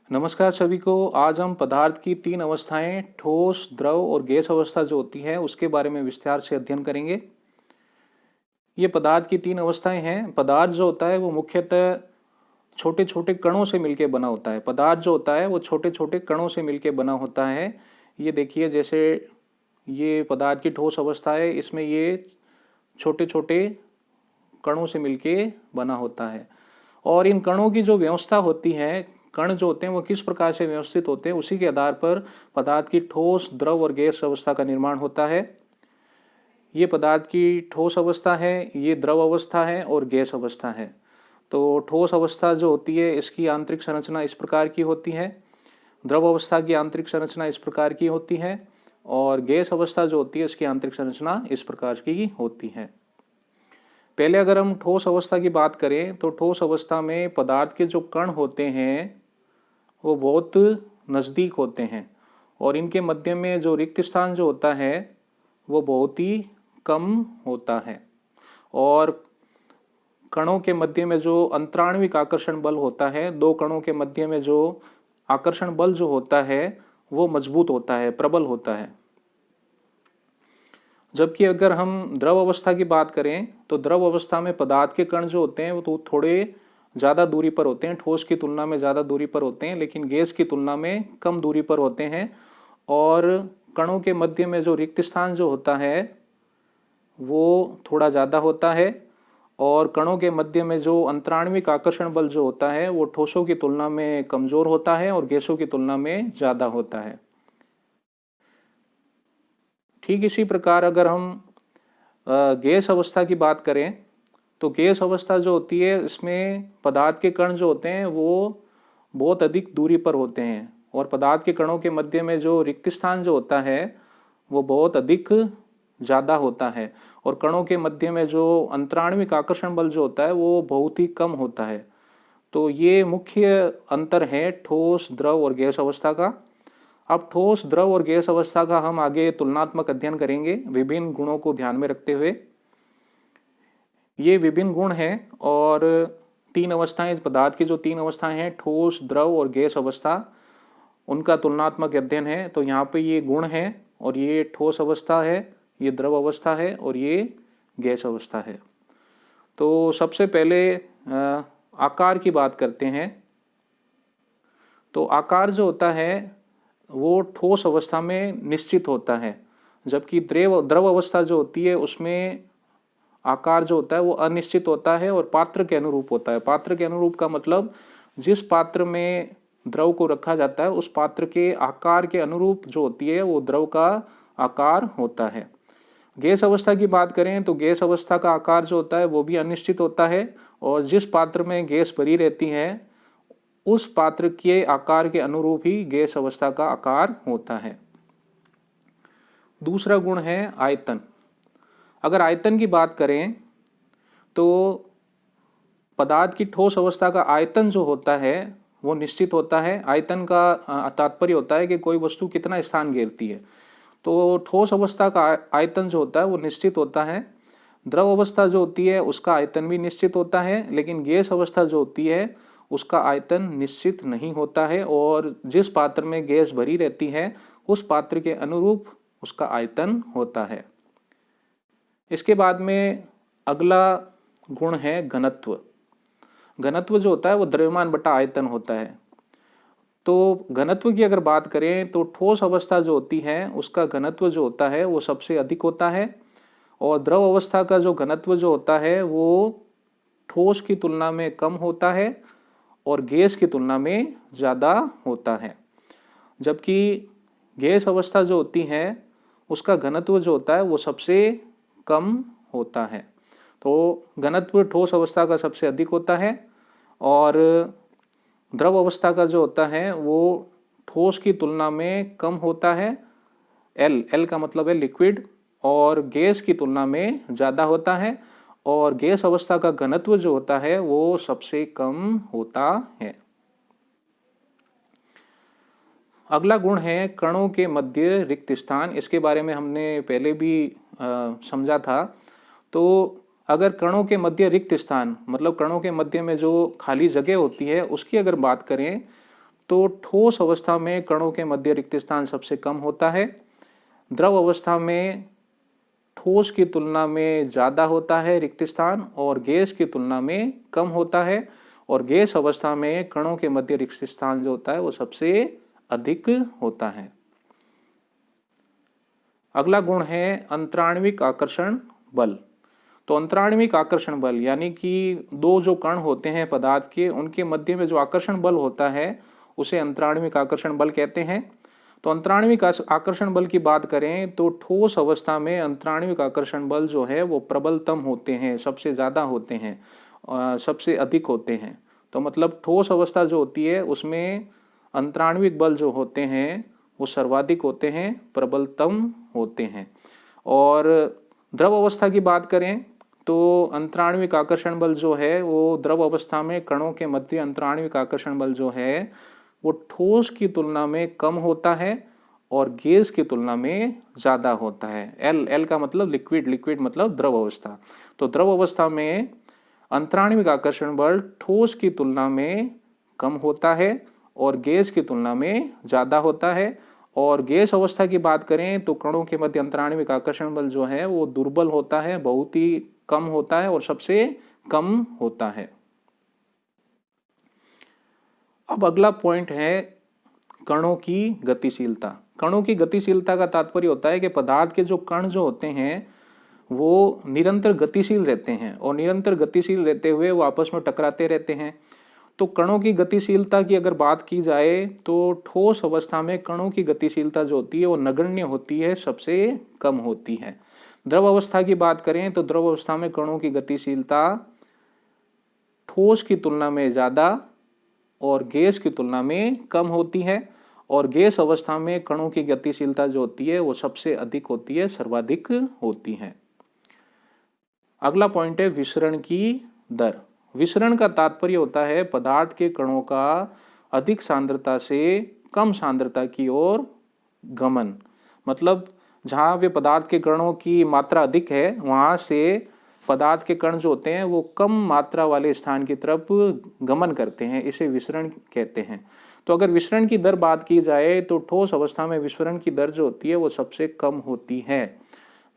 नमस्कार सभी को। आज हम पदार्थ की तीन अवस्थाएं ठोस, द्रव और गैस अवस्था जो होती है उसके बारे में विस्तार से अध्ययन करेंगे। ये पदार्थ की तीन अवस्थाएं हैं। पदार्थ जो होता है वो मुख्यतः छोटे छोटे कणों से मिलकर बना होता है। पदार्थ जो होता है वो छोटे छोटे कणों से मिलकर बना होता है। ये देखिए, जैसे ये पदार्थ की ठोस अवस्था है, इसमें ये छोटे छोटे कणों से मिलके बना होता है। और इन कणों की जो व्यवस्था होती है, कण जो होते हैं वो किस प्रकार से व्यवस्थित होते हैं, उसी के आधार पर पदार्थ की ठोस, द्रव और गैस अवस्था का निर्माण होता है। ये पदार्थ की ठोस अवस्था है, ये द्रव अवस्था है और गैस अवस्था है। तो ठोस अवस्था जो होती है इसकी आंतरिक संरचना इस प्रकार की होती है, द्रव अवस्था की आंतरिक संरचना इस प्रकार की होती है और गैस अवस्था जो होती है इसकी आंतरिक संरचना इस प्रकार की होती है। पहले अगर हम ठोस अवस्था की बात करें तो ठोस अवस्था में पदार्थ के जो कण होते हैं वो बहुत नज़दीक होते हैं और इनके मध्य में जो रिक्त स्थान जो होता है वो बहुत ही कम होता है। और कणों के मध्य में जो अंतराण्विक आकर्षण बल होता है, दो कणों के मध्य में जो आकर्षण बल जो होता है वो मजबूत होता है, प्रबल होता है। जबकि अगर हम द्रव अवस्था की बात करें तो द्रव अवस्था में पदार्थ के कण जो होते हैं वो तो थोड़े ज़्यादा दूरी पर होते हैं, ठोस की तुलना में ज़्यादा दूरी पर होते हैं, लेकिन गैस की तुलना में कम दूरी पर होते हैं। और कणों के मध्य में जो रिक्त स्थान जो होता है वो थोड़ा ज़्यादा होता है और कणों के मध्य में जो अंतराण्विक आकर्षण बल जो होता है वो ठोसों की तुलना में कमज़ोर होता है और गैसों की तुलना में ज़्यादा होता है। ठीक इसी प्रकार अगर हम गैस अवस्था की बात करें तो गैस अवस्था जो होती है इसमें पदार्थ के कण जो होते हैं वो बहुत अधिक दूरी पर होते हैं और पदार्थ के कणों के मध्य में जो रिक्त स्थान जो होता है वो बहुत अधिक ज़्यादा होता है और कणों के मध्य में जो अंतराण्विक आकर्षण बल जो होता है वो बहुत ही कम होता है। तो ये मुख्य अंतर है ठोस, द्रव और गैस अवस्था का। अब ठोस, द्रव और गैस अवस्था का हम आगे तुलनात्मक अध्ययन करेंगे विभिन्न गुणों को ध्यान में रखते हुए। ये विभिन्न गुण हैं और तीन अवस्थाएं, पदार्थ की जो तीन अवस्थाएं हैं ठोस, द्रव और गैस अवस्था, उनका तुलनात्मक अध्ययन है। तो यहाँ पे ये गुण हैं और ये ठोस अवस्था है, ये द्रव अवस्था है और ये गैस अवस्था है। तो सबसे पहले आकार की बात करते हैं। तो आकार जो होता है वो ठोस अवस्था में निश्चित होता है, जबकि द्रव अवस्था जो होती है उसमें आकार जो होता है वो अनिश्चित होता है और पात्र के अनुरूप होता है। पात्र के अनुरूप का मतलब जिस पात्र में द्रव को रखा जाता है उस पात्र के आकार के अनुरूप जो होती है वो द्रव का आकार होता है। गैस अवस्था की बात करें तो गैस अवस्था का आकार जो होता है वो भी अनिश्चित होता है और जिस पात्र में गैस भरी रहती है उस पात्र के आकार के अनुरूप ही गैस अवस्था का आकार होता है। दूसरा गुण है आयतन। अगर आयतन की बात करें तो पदार्थ की ठोस अवस्था का आयतन जो होता है वो निश्चित होता है। आयतन का तात्पर्य होता है कि कोई वस्तु कितना स्थान घेरती है। तो ठोस अवस्था का आयतन जो होता है वो निश्चित होता है। द्रव अवस्था जो होती है उसका आयतन भी निश्चित होता है, लेकिन गैस अवस्था जो होती है उसका आयतन निश्चित नहीं होता है और जिस पात्र में गैस भरी रहती है उस पात्र के अनुरूप उसका आयतन होता है। इसके बाद में अगला गुण है घनत्व। घनत्व जो होता है वो द्रव्यमान बटा आयतन होता है। तो घनत्व की अगर बात करें तो ठोस अवस्था जो होती है उसका घनत्व जो होता है वो सबसे अधिक होता है और द्रव अवस्था का जो घनत्व जो होता है वो ठोस की तुलना में कम होता है और गैस की तुलना में ज़्यादा होता है। जबकि गैस अवस्था जो होती है उसका घनत्व जो होता है वो सबसे कम होता है। तो घनत्व ठोस अवस्था का सबसे अधिक होता है और द्रव अवस्था का जो होता है वो ठोस की तुलना में कम होता है। एल का मतलब है लिक्विड, और गैस की तुलना में ज़्यादा होता है और गैस अवस्था का घनत्व जो होता है वो सबसे कम होता है। अगला गुण है कणों के मध्य रिक्त स्थान। इसके बारे में हमने पहले भी समझा था। तो अगर कणों के मध्य रिक्त स्थान मतलब कणों के मध्य में जो खाली जगह होती है उसकी अगर बात करें तो ठोस अवस्था में कणों के मध्य रिक्त स्थान सबसे कम होता है। द्रव अवस्था में ठोस की तुलना में ज़्यादा होता है रिक्त स्थान और गैस की तुलना में कम होता है। और गैस अवस्था में कणों के मध्य रिक्त स्थान जो होता है वो सबसे अधिक होता है। अगला गुण है अंतराण्विक आकर्षण बल। तो अंतराण्विक आकर्षण बल यानी कि दो जो कण होते हैं पदार्थ के, उनके मध्य में जो आकर्षण बल होता है उसे अंतराण्विक आकर्षण बल कहते हैं। तो अंतराण्विक आकर्षण बल की बात करें तो ठोस अवस्था में अंतराण्विक आकर्षण बल जो है वो प्रबलतम होते हैं, सबसे ज़्यादा होते हैं, सबसे अधिक होते हैं। तो मतलब ठोस अवस्था जो होती है उसमें अंतराण्विक बल जो होते हैं वो सर्वाधिक होते हैं, प्रबलतम होते हैं। और द्रव अवस्था की बात करें तो अंतराण्विक आकर्षण बल जो है वो द्रव अवस्था में कणों के मध्य अंतराण्विक आकर्षण बल जो है वो ठोस की तुलना में कम होता है और गैस की तुलना में ज़्यादा होता है। एल एल का मतलब लिक्विड, लिक्विड मतलब द्रव अवस्था। तो द्रव अवस्था में अंतराण्विक आकर्षण बल ठोस की तुलना में कम होता है और गैस की तुलना में ज़्यादा होता है। और गैस अवस्था की बात करें तो कणों के मध्य अंतराण्विक आकर्षण बल जो है वो दुर्बल होता है, बहुत ही कम होता है और सबसे कम होता है। अब अगला पॉइंट है कणों की गतिशीलता। कणों की गतिशीलता का तात्पर्य होता है कि पदार्थ के जो कण जो होते हैं वो निरंतर गतिशील रहते हैं और निरंतर गतिशील रहते हुए वो आपस में टकराते रहते हैं। तो कणों की गतिशीलता की अगर बात की जाए तो ठोस अवस्था में कणों की गतिशीलता जो होती है वो नगण्य होती है, सबसे कम होती है। द्रव अवस्था की बात करें तो द्रव अवस्था में कणों की गतिशीलता ठोस की तुलना में ज़्यादा और गैस की तुलना में कम होती है। और गैस अवस्था में कणों की गतिशीलता जो होती है वो सबसे अधिक होती है, सर्वाधिक होती है। अगला पॉइंट है विसरण की दर। विसरण का तात्पर्य होता है पदार्थ के कणों का अधिक सांद्रता से कम सांद्रता की ओर गमन। मतलब जहां वे पदार्थ के कणों की मात्रा अधिक है वहां से पदार्थ के कण जो होते हैं वो कम मात्रा वाले स्थान की तरफ गमन करते हैं, इसे विसरण कहते हैं। तो अगर विसरण की दर बात की जाए तो ठोस अवस्था में विसरण की दर जो होती है वो सबसे कम होती है।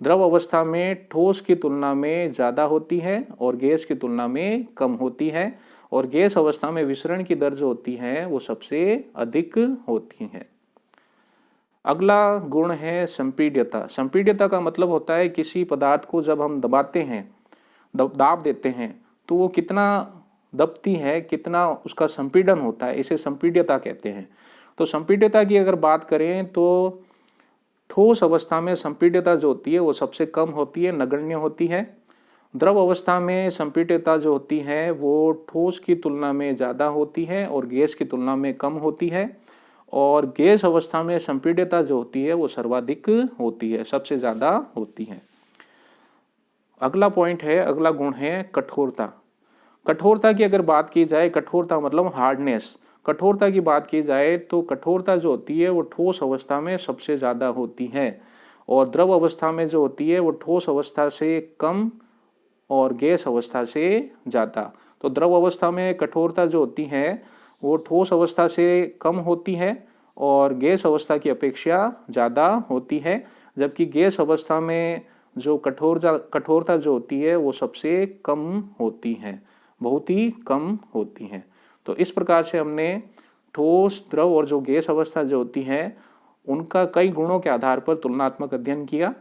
द्रव अवस्था में ठोस की तुलना में ज़्यादा होती है और गैस की तुलना में कम होती है। और गैस अवस्था में विसरण की दर जो होती है वो सबसे अधिक होती है। अगला गुण है संपीड्यता। संपीड्यता का मतलब होता है किसी पदार्थ को जब हम दबाते हैं, दाब देते हैं, तो वो कितना दबती है, कितना उसका संपीड़न होता है, इसे संपीड्यता कहते हैं। तो संपीड्यता की अगर बात करें तो ठोस अवस्था में संपीड्यता जो होती है वो सबसे कम होती है, नगण्य होती है। द्रव अवस्था में संपीड्यता जो होती है वो ठोस की तुलना में ज़्यादा होती है और गैस की तुलना में कम होती है। और गैस अवस्था में संपीड्यता जो होती है वो सर्वाधिक होती है, सबसे ज़्यादा होती है। अगला पॉइंट है, अगला गुण है कठोरता। कठोरता की अगर बात की जाए, कठोरता मतलब हार्डनेस। कठोरता की बात की जाए तो कठोरता जो होती है वो ठोस अवस्था में सबसे ज़्यादा होती है और द्रव अवस्था में जो होती है वो ठोस अवस्था से कम और गैस अवस्था से ज़्यादा। तो द्रव अवस्था में कठोरता जो होती है वो ठोस अवस्था से कम होती है और गैस अवस्था की अपेक्षा ज़्यादा होती है। जबकि गैस अवस्था में जो कठोरता जो होती है वो सबसे कम होती है, बहुत ही कम होती है। तो इस प्रकार से हमने ठोस, द्रव और जो गैस अवस्था जो होती है उनका कई गुणों के आधार पर तुलनात्मक अध्ययन किया।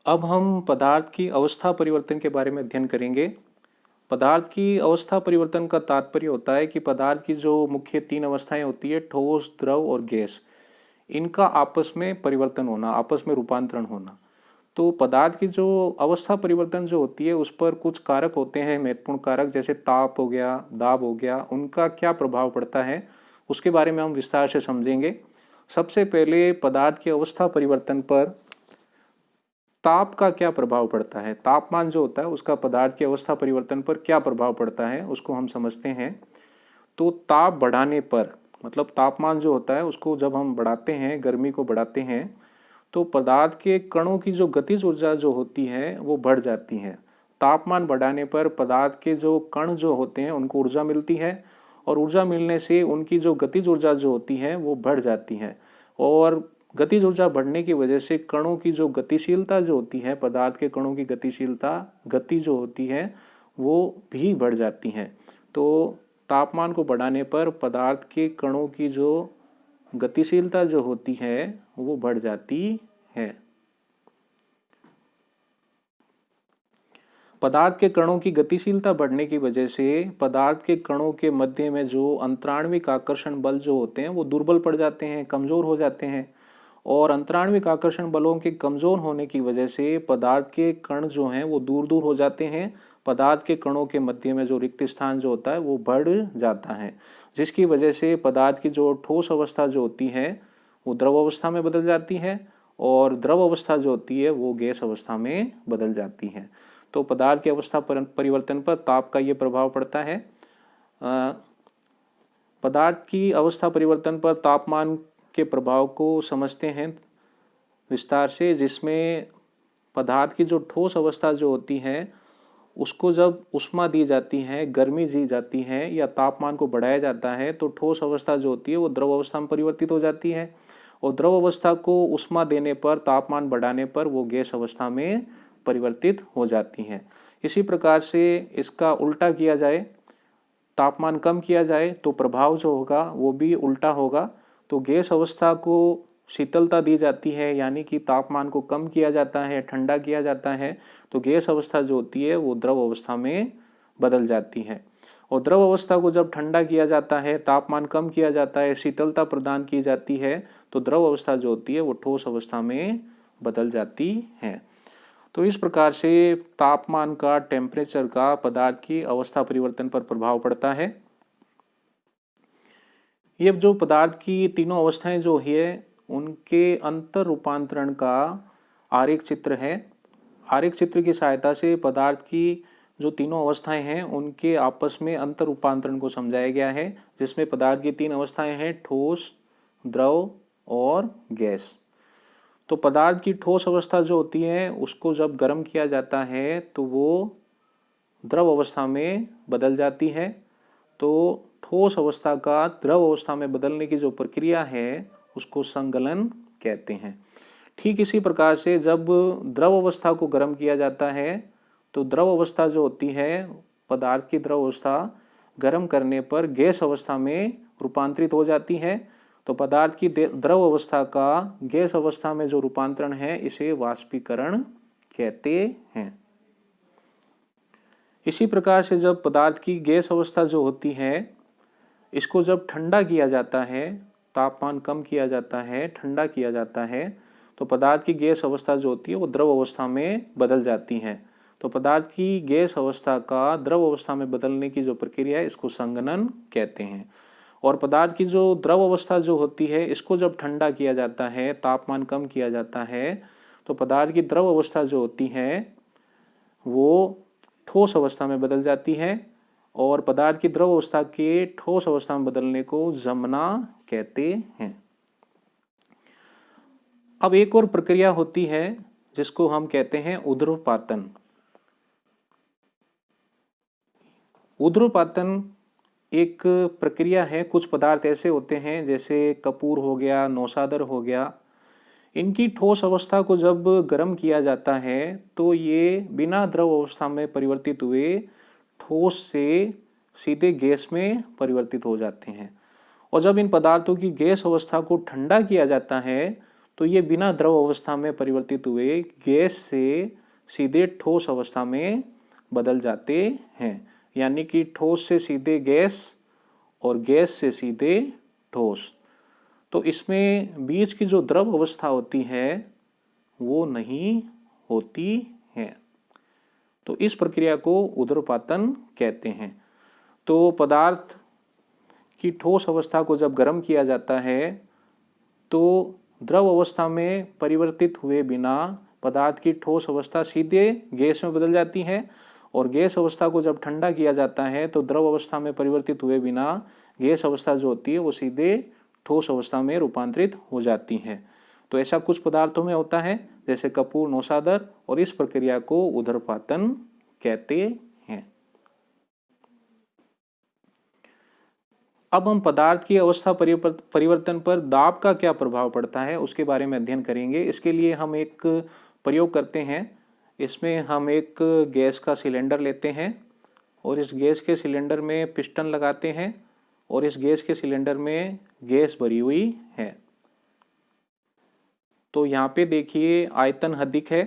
अब हम पदार्थ की अवस्था परिवर्तन के बारे में अध्ययन करेंगे। पदार्थ की अवस्था परिवर्तन का तात्पर्य होता है कि पदार्थ की जो मुख्य तीन अवस्थाएं होती है, ठोस, द्रव और गैस, इनका आपस में परिवर्तन होना, आपस में रूपांतरण होना। तो पदार्थ की जो अवस्था परिवर्तन जो होती है उस पर कुछ कारक होते हैं, महत्वपूर्ण कारक, जैसे ताप हो गया, दाब हो गया, उनका क्या प्रभाव पड़ता है उसके बारे में हम विस्तार से समझेंगे। सबसे पहले पदार्थ की अवस्था परिवर्तन पर ताप का क्या प्रभाव पड़ता है, तापमान जो होता है उसका पदार्थ की अवस्था परिवर्तन पर क्या प्रभाव पड़ता है उसको हम समझते हैं। तो ताप बढ़ाने पर, मतलब तापमान जो होता है उसको जब हम बढ़ाते हैं, गर्मी को बढ़ाते हैं, तो पदार्थ के कणों की जो गतिज ऊर्जा जो होती है वो बढ़ जाती है। तापमान बढ़ाने पर पदार्थ के जो कण जो होते हैं उनको ऊर्जा मिलती है और ऊर्जा मिलने से उनकी जो गतिज ऊर्जा जो होती है वो बढ़ जाती है, और गतिज ऊर्जा बढ़ने की वजह से कणों की जो गतिशीलता जो होती है, पदार्थ के कणों की गतिशीलता, गति जो होती है वो भी बढ़ जाती है। तो तापमान को बढ़ाने पर पदार्थ के कणों की जो गतिशीलता जो होती है वो बढ़ जाती है। पदार्थ के कणों की गतिशीलता बढ़ने की वजह से पदार्थ के कणों के मध्य में जो अंतराण्विक आकर्षण बल जो होते हैं वो दुर्बल पड़ जाते हैं, कमजोर हो जाते हैं। और अंतराण्विक आकर्षण बलों के कमजोर होने की वजह से पदार्थ के कण जो हैं वो दूर दूर हो जाते हैं। पदार्थ के कणों के मध्य में जो रिक्त स्थान जो होता है वो बढ़ जाता है, जिसकी वजह से पदार्थ की जो ठोस अवस्था जो होती है वो द्रव अवस्था में बदल जाती है, और द्रव अवस्था जो होती है वो गैस अवस्था में बदल जाती है। तो पदार्थ की अवस्था परिवर्तन पर ताप का ये प्रभाव पड़ता है। पदार्थ की अवस्था परिवर्तन पर तापमान के प्रभाव को समझते हैं विस्तार से, जिसमें पदार्थ की जो ठोस अवस्था जो होती है उसको जब ऊष्मा दी जाती है, गर्मी दी जाती है या तापमान को बढ़ाया जाता है, तो ठोस अवस्था जो होती है वो द्रव अवस्था में परिवर्तित हो जाती है, और द्रव अवस्था को ऊष्मा देने पर, तापमान बढ़ाने पर वो गैस अवस्था में परिवर्तित हो जाती है। इसी प्रकार से इसका उल्टा किया जाए, तापमान कम किया जाए तो प्रभाव जो होगा वो भी उल्टा होगा। तो गैस अवस्था को शीतलता दी जाती है, यानी कि तापमान को कम किया जाता है, ठंडा किया जाता है, तो गैस अवस्था जो होती है वो द्रव अवस्था में बदल जाती है। और द्रव अवस्था को जब ठंडा किया जाता है, तापमान कम किया जाता है, शीतलता प्रदान की जाती है, तो द्रव अवस्था जो होती है वो ठोस अवस्था में बदल जाती है। तो इस प्रकार से तापमान का, टेम्परेचर का पदार्थ की अवस्था परिवर्तन पर प्रभाव पड़ता है। ये जो पदार्थ की तीनों अवस्थाएं जो है उनके अंतर रूपांतरण का आरेख चित्र है। आरेख चित्र की सहायता से पदार्थ की जो तीनों अवस्थाएं हैं उनके आपस में अंतर रूपांतरण को समझाया गया है, जिसमें पदार्थ की तीन अवस्थाएं हैं, ठोस, द्रव और गैस। तो पदार्थ की ठोस अवस्था जो होती है उसको जब गर्म किया जाता है तो वो द्रव अवस्था में बदल जाती है। तो ठोस अवस्था का द्रव अवस्था में बदलने की जो प्रक्रिया है उसको संगलन कहते हैं। ठीक इसी प्रकार से जब द्रव अवस्था को गर्म किया जाता है तो द्रव अवस्था जो होती है, पदार्थ की द्रव अवस्था गर्म करने पर गैस अवस्था में रूपांतरित हो जाती है। तो पदार्थ की द्रव अवस्था का गैस अवस्था में जो रूपांतरण है इसे वाष्पीकरण कहते हैं। इसी प्रकार से जब पदार्थ की गैस अवस्था जो होती है इसको जब ठंडा किया जाता है, तापमान कम किया जाता है, ठंडा किया जाता है, तो पदार्थ की गैस अवस्था जो होती है वो द्रव अवस्था में बदल जाती है। तो पदार्थ की गैस अवस्था का द्रव अवस्था में बदलने की जो प्रक्रिया है इसको संघनन कहते हैं। और पदार्थ की जो द्रव अवस्था जो होती है इसको जब ठंडा किया जाता है, तापमान कम किया जाता है, तो पदार्थ की द्रव अवस्था जो होती है वो ठोस अवस्था में बदल जाती है, और पदार्थ की द्रव अवस्था के ठोस अवस्था में बदलने को जमना कहते हैं। अब एक और प्रक्रिया होती है जिसको हम कहते हैं ऊर्ध्वपातन। ऊर्ध्वपातन एक प्रक्रिया है। कुछ पदार्थ ऐसे होते हैं जैसे कपूर हो गया, नौसादर हो गया, इनकी ठोस अवस्था को जब गर्म किया जाता है तो ये बिना द्रव अवस्था में परिवर्तित हुए ठोस से सीधे गैस में परिवर्तित हो जाते हैं। और जब इन पदार्थों की गैस अवस्था को ठंडा किया जाता है तो ये बिना द्रव अवस्था में परिवर्तित हुए गैस से सीधे ठोस अवस्था में बदल जाते हैं, यानी कि ठोस से सीधे गैस और गैस से सीधे ठोस। तो इसमें बीच की जो द्रव अवस्था होती है वो नहीं होती है। तो इस प्रक्रिया को ऊर्ध्वपातन कहते हैं। तो पदार्थ की ठोस अवस्था को जब गर्म किया जाता है तो द्रव अवस्था में परिवर्तित हुए बिना पदार्थ की ठोस अवस्था सीधे गैस में बदल जाती है, और गैस अवस्था को जब ठंडा किया जाता है तो द्रव अवस्था में परिवर्तित हुए बिना गैस अवस्था जो होती है वो सीधे ठोस अवस्था में रूपांतरित हो जाती है। तो ऐसा कुछ पदार्थों में होता है जैसे कपूर, नौसादर, और इस प्रक्रिया को ऊर्ध्वपातन कहते हैं। अब हम पदार्थ की अवस्था परिवर्तन पर दाब का क्या प्रभाव पड़ता है उसके बारे में अध्ययन करेंगे। इसके लिए हम एक प्रयोग करते हैं। इसमें हम एक गैस का सिलेंडर लेते हैं और इस गैस के सिलेंडर में पिस्टन लगाते हैं और इस गैस के सिलेंडर में गैस भरी हुई है। तो यहाँ पे देखिए आयतन अधिक है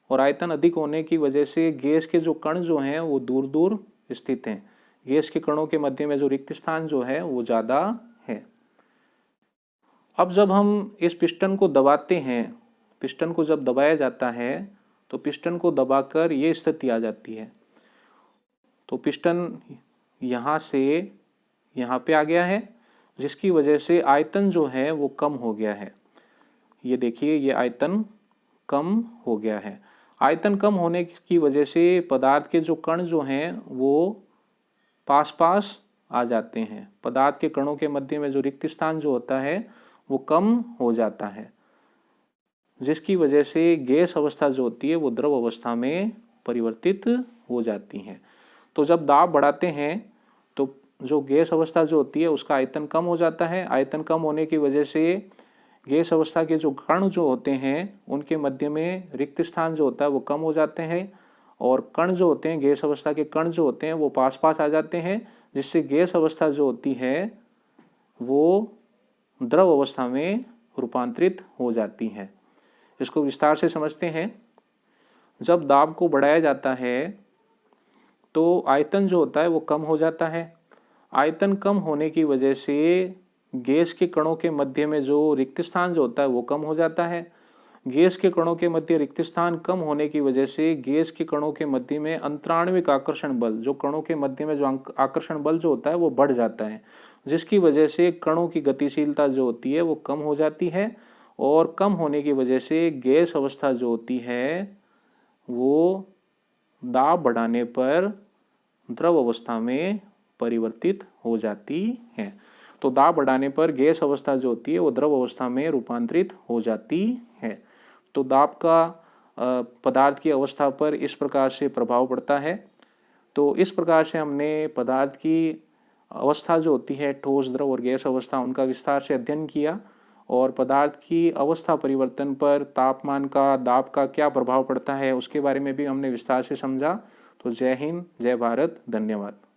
और आयतन अधिक होने की वजह से गैस के जो कण जो हैं वो दूर दूर स्थित हैं। गैस के कणों के मध्य में जो रिक्त स्थान जो है वो ज़्यादा है। अब जब हम इस पिस्टन को दबाते हैं, पिस्टन को जब दबाया जाता है तो पिस्टन को दबाकर ये स्थिति आ जाती है। तो पिस्टन यहाँ से यहाँ पे आ गया है, जिसकी वजह से आयतन जो है वो कम हो गया है। ये देखिए ये आयतन कम हो गया है। आयतन कम होने की वजह से पदार्थ के जो कण जो हैं वो पास पास आ जाते हैं। पदार्थ के कणों के मध्य में जो रिक्त स्थान जो होता है वो कम हो जाता है, जिसकी वजह से गैस अवस्था जो होती है वो द्रव अवस्था में परिवर्तित हो जाती है। तो जब दाब बढ़ाते हैं तो जो गैस अवस्था जो होती है उसका आयतन कम हो जाता है। आयतन कम होने की वजह से गैस अवस्था के जो कण जो होते हैं उनके मध्य में रिक्त स्थान जो होता है वो कम हो जाते हैं और कण जो होते हैं, गैस अवस्था के कण जो होते हैं वो पास पास आ जाते हैं, जिससे गैस अवस्था जो होती है वो द्रव अवस्था में रूपांतरित हो जाती है। इसको विस्तार से समझते हैं। जब दाब को बढ़ाया जाता है तो आयतन जो होता है वो कम हो जाता है। आयतन कम होने की वजह से गैस के कणों के मध्य में जो रिक्त स्थान जो होता है वो कम हो जाता है। गैस के कणों के मध्य रिक्त स्थान कम होने की वजह से गैस के कणों के मध्य में अंतराण्विक आकर्षण बल, जो कणों के मध्य में जो आकर्षण बल जो होता है वो बढ़ जाता है, जिसकी वजह से कणों की गतिशीलता जो होती है वो कम हो जाती है और कम होने की वजह से गैस अवस्था जो होती है वो दाब बढ़ाने पर द्रव अवस्था में परिवर्तित हो जाती है। तो दाब बढ़ाने पर गैस अवस्था जो होती है वो द्रव अवस्था में रूपांतरित हो जाती है। तो दाब का पदार्थ की अवस्था पर इस प्रकार से प्रभाव पड़ता है। तो इस प्रकार से हमने पदार्थ की अवस्था जो होती है, ठोस, द्रव और गैस अवस्था, उनका विस्तार से अध्ययन किया और पदार्थ की अवस्था परिवर्तन पर तापमान का, दाब का क्या प्रभाव पड़ता है उसके बारे में भी हमने विस्तार से समझा। तो जय हिंद, जय भारत, धन्यवाद।